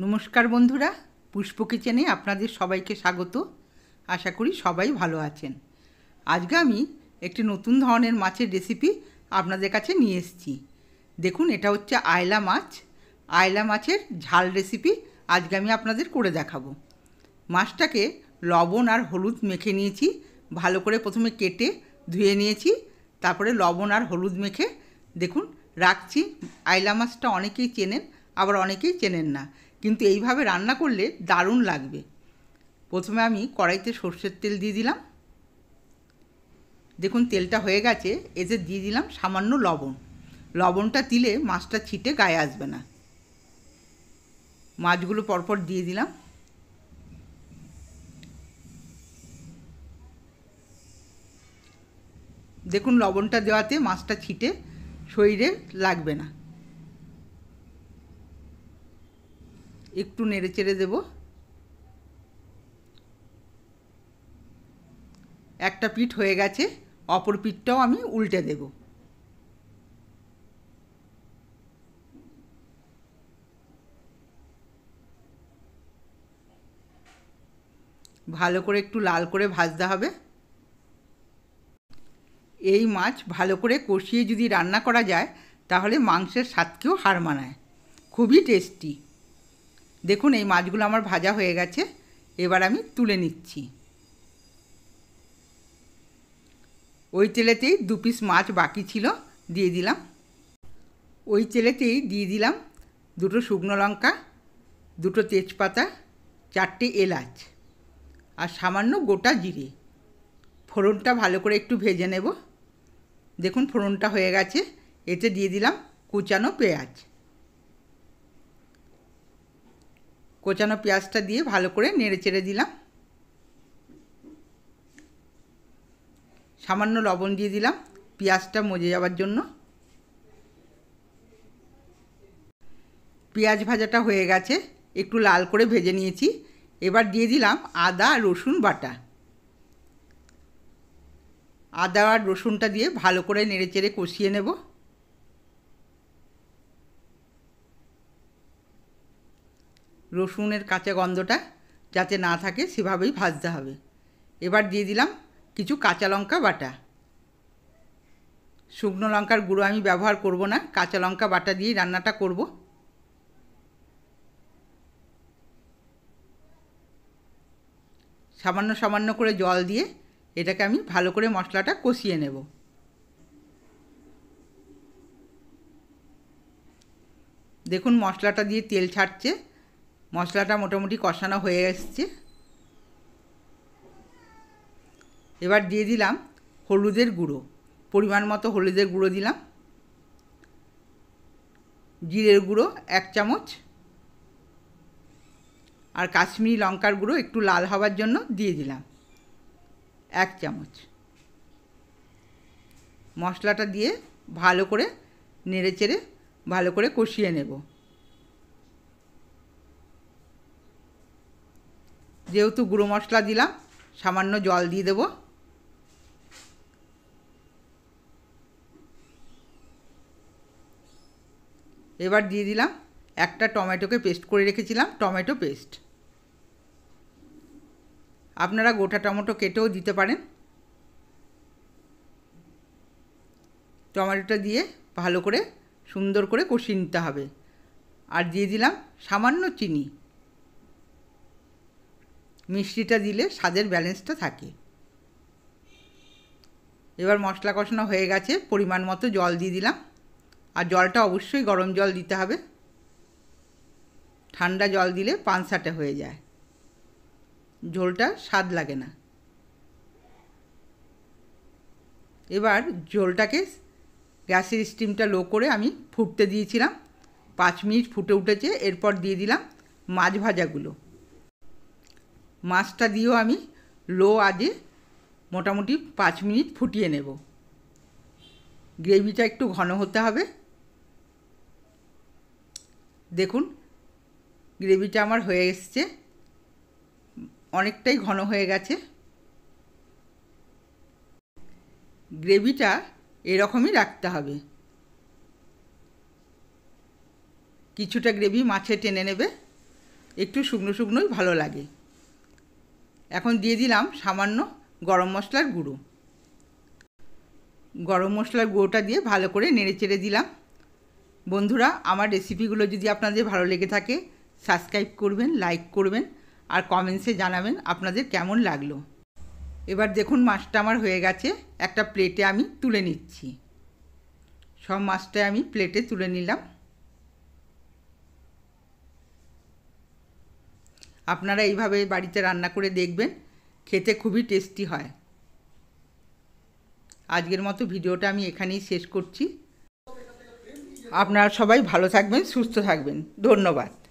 নমস্কার বন্ধুরা, পুষ্প কিচেনে আপনাদের সবাইকে স্বাগত। আশা করি সবাই ভালো আছেন। আজকে আমি একটি নতুন ধরনের মাছের রেসিপি আপনাদের কাছে নিয়ে এসেছি। দেখুন, এটা হচ্ছে আয়লা মাছ। আয়লা মাছের ঝাল রেসিপি আজকে আমি আপনাদের করে দেখাবো। মাছটাকে লবণ আর হলুদ মেখে নিয়েছি। ভালো করে প্রথমে কেটে ধুয়ে নিয়েছি, তারপরে লবণ আর হলুদ মেখে দেখুন রাখছি। আয়লা মাছটা অনেকেই চেনেন, আবার অনেকেই চেনেন না, কিন্তু এইভাবে রান্না করলে দারুণ লাগবে। প্রথমে আমি কড়াইতে সর্ষের তেল দিয়ে দিলাম। দেখুন তেলটা হয়ে গেছে, এতে দিয়ে দিলাম সামান্য লবণ। লবণটা দিলে মাছটা ছিটে গায়ে আসবে না। মাছগুলো পরপর দিয়ে দিলাম। দেখুন লবণটা দেওয়াতে মাছটা ছিটে শরীরে লাগবে না। একটু নেড়ে চেড়ে দেব। একটা পিঠ হয়ে গেছে, অপর পিঠটাও আমি উল্টে দেব। ভালো করে একটু লাল করে ভাজতে হবে। এই মাছ ভালো করে কষিয়ে যদি রান্না করা যায় তাহলে মাংসের স্বাদকেও হার মানায়। খুবই টেস্টি। দেখুন এই মাছগুলো আমার ভাজা হয়ে গেছে, এবার আমি তুলে নিচ্ছি। ওই তেলেতেই 2 পিস মাছ বাকি ছিল, দিয়ে দিলাম। ওই তেলেতেই দিয়ে দিলাম 2টো শুকনো লঙ্কা, 2টো তেজপাতা, 4টে এলাচ আর সামান্য গোটা জিরে। ফোড়নটা ভালো করে একটু ভেজে নেব। দেখুন ফোড়নটা হয়ে গেছে, এতে দিয়ে দিলাম কুচানো পেঁয়াজ। কোচানো পেঁয়াজটা দিয়ে ভালো করে নেড়ে চেড়ে দিলাম। সামান্য লবণ দিয়ে দিলাম পেঁয়াজটা মজে যাওয়ার জন্য। পেঁয়াজ ভাজাটা হয়ে গেছে, একটু লাল করে ভেজে নিয়েছি। এবার দিয়ে দিলাম আদা আর রসুন বাটা। আদা আর রসুনটা দিয়ে ভালো করে নেড়ে চেড়ে কষিয়ে নেব। রসুনের কাঁচা গন্ধটা যাতে না থাকে সেভাবেই ভাজতে হবে। এবার দিয়ে দিলাম কিছু কাঁচা লঙ্কা বাটা। শুকনো লঙ্কার গুঁড়ো আমি ব্যবহার করব না, কাঁচা লঙ্কা বাটা দিয়েই রান্নাটা করব। সামান্য সামান্য করে জল দিয়ে এটাকে আমি ভালো করে মশলাটা কষিয়ে নেব। দেখুন মশলাটা দিয়ে তেল ছাড়ছে, মশলাটা মোটামুটি কষানো হয়ে এসছে। এবার দিয়ে দিলাম হলুদের গুঁড়ো, পরিমাণ মতো হলুদের গুঁড়ো দিলাম। জিরের গুঁড়ো 1 চামচ আর কাশ্মীরি লঙ্কার গুঁড়ো একটু লাল হওয়ার জন্য দিয়ে দিলাম 1 চামচ। মশলাটা দিয়ে ভালো করে নেড়ে চেড়ে ভালো করে কষিয়ে নেব। যেহেতু গুঁড়ো মশলা দিলাম, সামান্য জল দিয়ে দেব। এবার দিয়ে দিলাম একটা টমেটোকে পেস্ট করে রেখেছিলাম, টমেটো পেস্ট। আপনারা গোটা টমেটো কেটেও দিতে পারেন। টমেটোটা দিয়ে ভালো করে সুন্দর করে কষিয়ে নিতে হবে। আর দিয়ে দিলাম সামান্য চিনি। মিষ্টিটা দিলে স্বাদের ব্যালেন্সটা থাকে। এবার মশলা কষানো হয়ে গেছে, পরিমাণ মতো জল দিয়ে দিলাম। আর জলটা অবশ্যই গরম জল দিতে হবে, ঠান্ডা জল দিলে পানসাটে হয়ে যায়, ঝোলটা স্বাদ লাগে না। এবার ঝোলটাকে গ্যাসের স্টিমটা লো করে আমি ফুটতে দিয়েছিলাম। 5 মিনিট ফুটে উঠেছে। এরপর দিয়ে দিলাম মাছ ভাজাগুলো। মাছটা দিয়েও আমি লো আঁচে মোটামুটি 5 মিনিট ফুটিয়ে নেব। গ্রেভিটা একটু ঘন হতে হবে। দেখুন গ্রেভিটা আমার হয়ে এসছে, অনেকটাই ঘন হয়ে গেছে। গ্রেভিটা এরকমই রাখতে হবে। কিছুটা গ্রেভি মাছে টেনে নেবে। একটু শুকনো শুকনোই ভালো লাগে। এখন দিয়ে দিলাম সামান্য গরম মশলার গুঁড়ো। গরম মশলার গুঁড়োটা দিয়ে ভালো করে নেড়ে চেড়ে দিলাম। বন্ধুরা, আমার রেসিপিগুলো যদি আপনাদের ভালো লেগে থাকে সাবস্ক্রাইব করবেন, লাইক করবেন আর কমেন্টসে জানাবেন আপনাদের কেমন লাগলো। এবার দেখুন মাছটা আমার হয়ে গেছে, একটা প্লেটে আমি তুলে নিচ্ছি। সব মাছটা আমি প্লেটে তুলে নিলাম। আপনারা এইভাবে বাড়িতে রান্না করে দেখবেন, খেতে খুবই টেস্টি হয়। আজকের মতো ভিডিওটা আমি এখানেই শেষ করছি। আপনারা সবাই ভালো থাকবেন, সুস্থ থাকবেন। ধন্যবাদ।